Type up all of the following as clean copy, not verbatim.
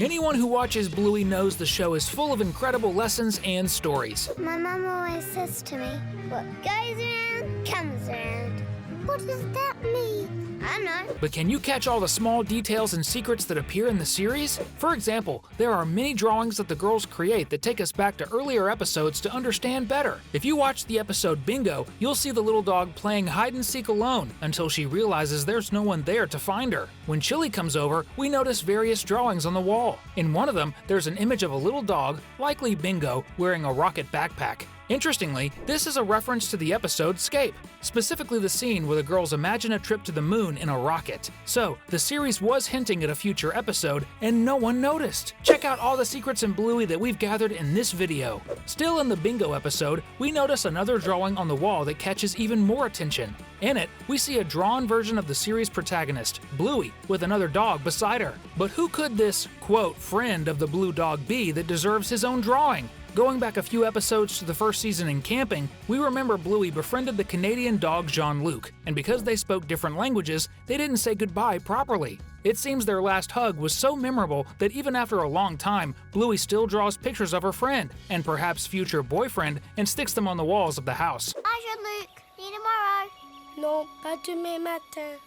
Anyone who watches Bluey knows the show is full of incredible lessons and stories. My mum always says to me, what goes around comes around. What does that mean? I don't know. But can you catch all the small details and secrets that appear in the series? For example, there are many drawings that the girls create that take us back to earlier episodes to understand better. If you watch the episode Bingo, you'll see the little dog playing hide-and-seek alone until she realizes there's no one there to find her. When Chili comes over, we notice various drawings on the wall. In one of them, there's an image of a little dog, likely Bingo, wearing a rocket backpack. Interestingly, this is a reference to the episode Scape, specifically the scene where the girls imagine a trip to the moon in a rocket. So, the series was hinting at a future episode, and no one noticed. Check out all the secrets in Bluey that we've gathered in this video. Still in the Bingo episode, we notice another drawing on the wall that catches even more attention. In it, we see a drawn version of the series protagonist, Bluey, with another dog beside her. But who could this, quote, friend of the blue dog be that deserves his own drawing? Going back a few episodes to the first season in Camping, we remember Bluey befriended the Canadian dog Jean-Luc, and because they spoke different languages, they didn't say goodbye properly. It seems their last hug was so memorable that even after a long time, Bluey still draws pictures of her friend, and perhaps future boyfriend, and sticks them on the walls of the house. Bye, Jean-Luc. See you tomorrow. Non, pas demain matin.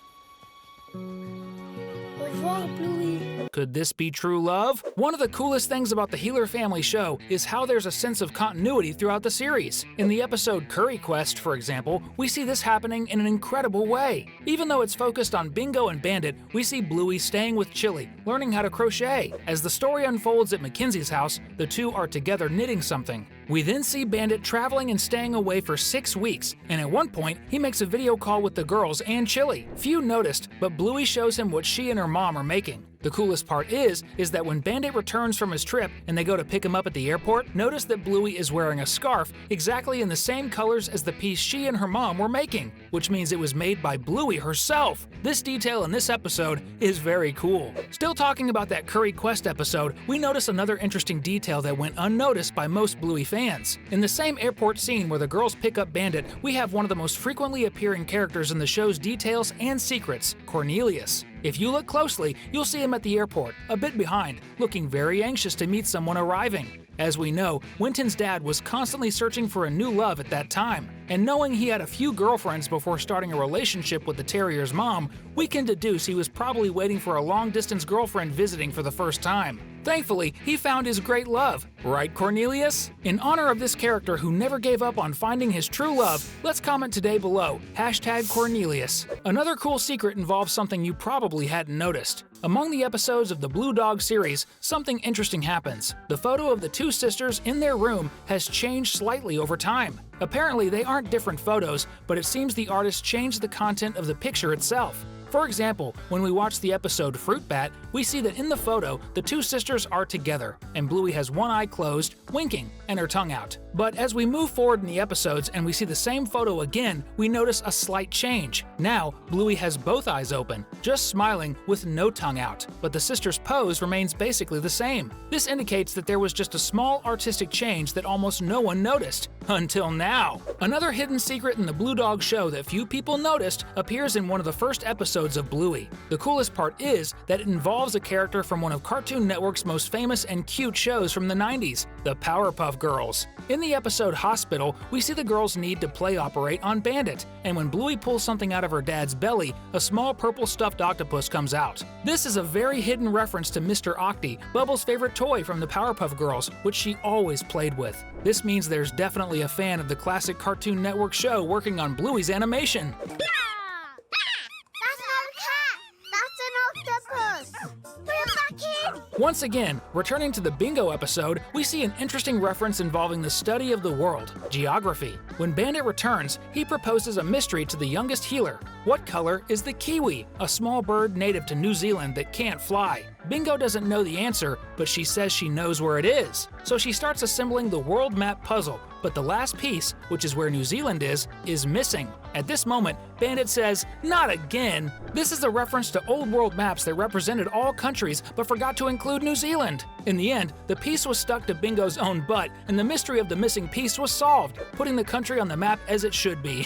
Au revoir, Bluey. Could this be true love? One of the coolest things about the Healer family show is how there's a sense of continuity throughout the series. In the episode Curry Quest, for example, we see this happening in an incredible way. Even though it's focused on Bingo and Bandit, we see Bluey staying with Chili, learning how to crochet. As the story unfolds at Mackenzie's house, the two are together knitting something. We then see Bandit traveling and staying away for 6 weeks, and at one point, he makes a video call with the girls and Chili. Few noticed, but Bluey shows him what she and her mom are making. The coolest part is that when Bandit returns from his trip and they go to pick him up at the airport, notice that Bluey is wearing a scarf exactly in the same colors as the piece she and her mom were making, which means it was made by Bluey herself. This detail in this episode is very cool. Still talking about that Curry Quest episode, we notice another interesting detail that went unnoticed by most Bluey fans. In the same airport scene where the girls pick up Bandit, we have one of the most frequently appearing characters in the show's details and secrets, Cornelius. If you look closely, you'll see him at the airport, a bit behind, looking very anxious to meet someone arriving. As we know, Winton's dad was constantly searching for a new love at that time, and knowing he had a few girlfriends before starting a relationship with the terrier's mom, we can deduce he was probably waiting for a long-distance girlfriend visiting for the first time. Thankfully, he found his great love, right, Cornelius? In honor of this character who never gave up on finding his true love, let's comment today below, #Cornelius. Another cool secret involves something you probably hadn't noticed. Among the episodes of the Blue Dog series, something interesting happens. The photo of the two sisters in their room has changed slightly over time. Apparently, they aren't different photos, but it seems the artist changed the content of the picture itself. For example, when we watch the episode Fruit Bat, we see that in the photo, the two sisters are together, and Bluey has one eye closed, winking, and her tongue out. But as we move forward in the episodes and we see the same photo again, we notice a slight change. Now, Bluey has both eyes open, just smiling with no tongue out, but the sisters' pose remains basically the same. This indicates that there was just a small artistic change that almost no one noticed. Until now. Another hidden secret in the Blue Dog show that few people noticed appears in one of the first episodes of Bluey. The coolest part is that it involves a character from one of Cartoon Network's most famous and cute shows from the 90s, the Powerpuff Girls. In the episode Hospital, we see the girls need to play operate on Bandit, and when Bluey pulls something out of her dad's belly, a small purple stuffed octopus comes out. This is a very hidden reference to Mr. Octi, Bubbles' favorite toy from the Powerpuff Girls, which she always played with. This means there's definitely a fan of the classic Cartoon Network show working on Bluey's animation. That's not a cat. That's an octopus. Put it back in. Once again, returning to the Bingo episode, we see an interesting reference involving the study of the world, geography. When Bandit returns, he proposes a mystery to the youngest healer. What color is the kiwi, a small bird native to New Zealand that can't fly? Bingo doesn't know the answer, but she says she knows where it is. So she starts assembling the world map puzzle, but the last piece, which is where New Zealand is missing. At this moment, Bandit says, "Not again!" This is a reference to old world maps that represented all countries but forgot to include New Zealand. In the end, the piece was stuck to Bingo's own butt, and the mystery of the missing piece was solved, putting the country on the map as it should be.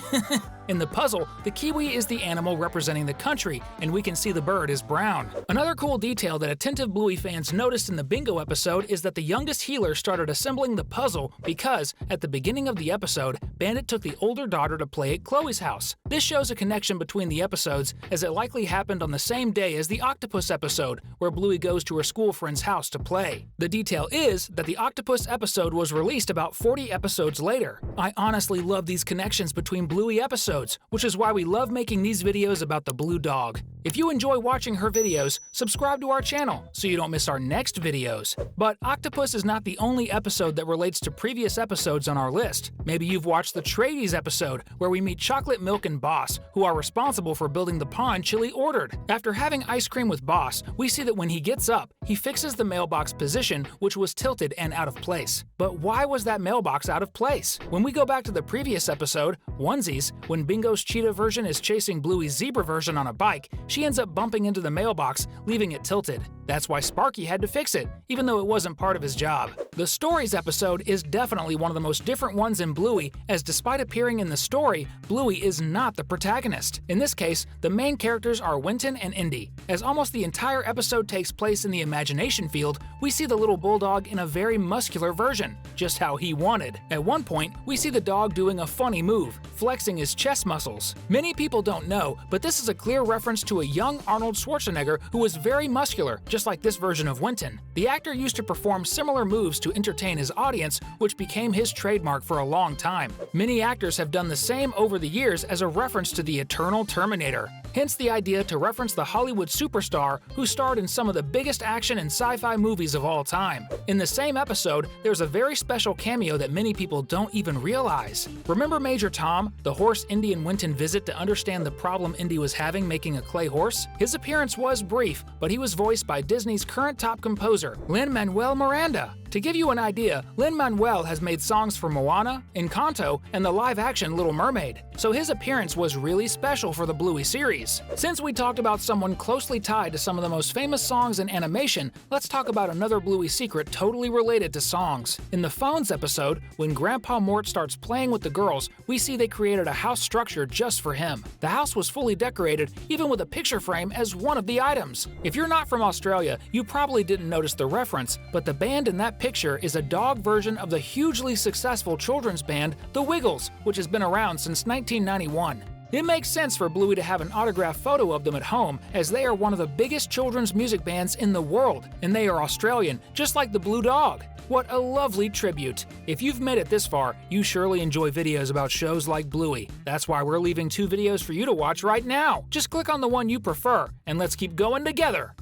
In the puzzle, the kiwi is the animal representing the country, and we can see the bird is brown. Another cool detail that attentive Bluey fans noticed in the Bingo episode is that the youngest healer started assembling the puzzle because, at the beginning of the episode, Bandit took the older daughter to play at Chloe's house. This shows a connection between the episodes, as it likely happened on the same day as the Octopus episode, where Bluey goes to her school friend's house to play. The detail is that the Octopus episode was released about 40 episodes later. I honestly love these connections between Bluey episodes, which is why we love making these videos about the blue dog. If you enjoy watching her videos, subscribe to our channel so you don't miss our next videos. But Octopus is not the only episode that relates to previous episodes on our list. Maybe you've watched the Tradies episode, where we meet Chocolate Milk and Boss, who are responsible for building the pond Chili ordered. After having ice cream with Boss, we see that when he gets up, he fixes the mailbox position, which was tilted and out of place. But why was that mailbox out of place? When we go back to the previous episode, Onesies, when Bingo's cheetah version is chasing Bluey's zebra version on a bike, she ends up bumping into the mailbox, leaving it tilted. That's why Sparky had to fix it, even though it wasn't part of his job. The Stories episode is definitely one of the most different ones in Bluey, as despite appearing in the story, Bluey is not the protagonist. In this case, the main characters are Winton and Indy. As almost the entire episode takes place in the imagination field, we see the little bulldog in a very muscular version, just how he wanted. At one point, we see the dog doing a funny move, flexing his chest muscles. Many people don't know, but this is a clear reference to a young Arnold Schwarzenegger who was very muscular, just like this version of Winton. The actor used to perform similar moves to entertain his audience, which became his trademark for a long time. Many actors have done the same over the years as a reference to the eternal Terminator. Hence the idea to reference the Hollywood superstar who starred in some of the biggest action and sci-fi movies of all time. In the same episode, there's a very special cameo that many people don't even realize. Remember Major Tom, the horse Indy and Winton visit to understand the problem Indy was having making a clay horse? His appearance was brief, but he was voiced by Disney's current top composer, Lin-Manuel Miranda. To give you an idea, Lin-Manuel has made songs for Moana, Encanto, and the live-action Little Mermaid, so his appearance was really special for the Bluey series. Since we talked about someone closely tied to some of the most famous songs in animation, let's talk about another Bluey secret totally related to songs. In the Phones episode, when Grandpa Mort starts playing with the girls, we see they created a house structure just for him. The house was fully decorated, even with a picture frame as one of the items. If you're not from Australia, you probably didn't notice the reference, but the band in that picture is a dog version of the hugely successful children's band The Wiggles, which has been around since 1991. It makes sense for Bluey to have an autographed photo of them at home, as they are one of the biggest children's music bands in the world, and they are Australian, just like the Blue Dog. What a lovely tribute! If you've made it this far, you surely enjoy videos about shows like Bluey. That's why we're leaving 2 videos for you to watch right now. Just click on the one you prefer, and let's keep going together!